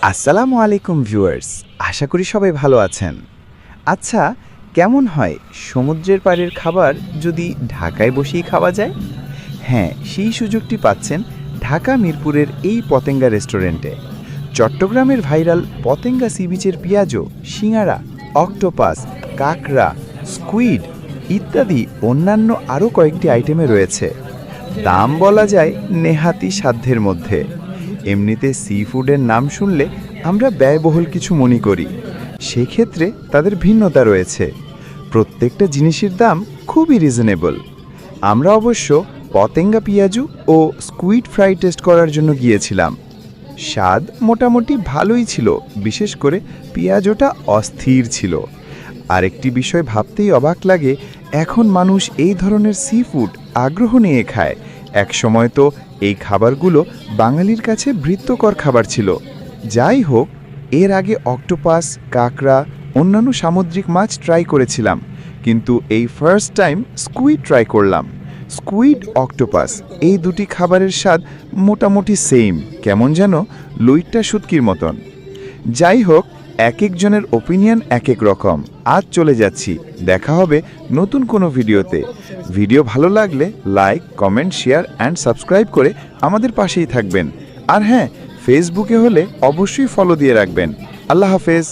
আসসালামু আলাইকুম ভিউয়ার্স, আশা করি সবাই ভালো আছেন। আচ্ছা, কেমন হয় সমুদ্রের পাড়ের খাবার যদি ঢাকায় বসেই খাওয়া যায়? হ্যাঁ, সেই সুযোগটি পাচ্ছেন ঢাকা মিরপুরের এই পতেঙ্গা রেস্টুরেন্টে। চট্টগ্রামের ভাইরাল পতেঙ্গা সি বিচের পেঁয়াজু, সিঙ্গারা, অক্টোপাস, কাঁকড়া, স্কুইড ইত্যাদি অন্যান্য আরও কয়েকটি আইটেমে রয়েছে। দাম বলা যায় নেহাতি সাধ্যের মধ্যে। এমনিতে সি ফুডের নাম শুনলে আমরা ব্যয়বহুল কিছু মনে করি, সেক্ষেত্রে তাদের ভিন্নতা রয়েছে। প্রত্যেকটা জিনিসের দাম খুবই রিজনেবল। আমরা অবশ্য পতেঙ্গা পেঁয়াজু ও স্কুইড ফ্রাই টেস্ট করার জন্য গিয়েছিলাম। স্বাদ মোটামুটি ভালোই ছিল, বিশেষ করে পেঁয়াজুটা অস্থির ছিল। আরেকটি বিষয় ভাবতেই অবাক লাগে, এখন মানুষ এই ধরনের সি ফুড আগ্রহ নিয়ে খায়। একসময় তো এই খাবারগুলো বাঙালির কাছে বৃত্তকর খাবার ছিল। যাই হোক, এর আগে অক্টোপাস, কাঁকড়া, অন্যান্য সামুদ্রিক মাছ ট্রাই করেছিলাম, কিন্তু এই ফার্স্ট টাইম স্কুইড ট্রাই করলাম। স্কুইড, অক্টোপাস এই দুটি খাবারের স্বাদ মোটামুটি সেম, কেমন যেন লইট্টা শুটকির মতন। যাই হোক, এক একজনের ওপিনিয়ন এক এক রকম। আজ চলে যাচ্ছি, দেখা হবে নতুন কোনো ভিডিওতে। ভিডিও ভালো লাগলে like, comment, share and subscribe করে আমাদের পাশেই থাকবেন। আর হ্যাঁ, ফেসবুকে হলে অবশ্যই ফলো দিয়ে রাখবেন। আল্লাহ হাফেজ।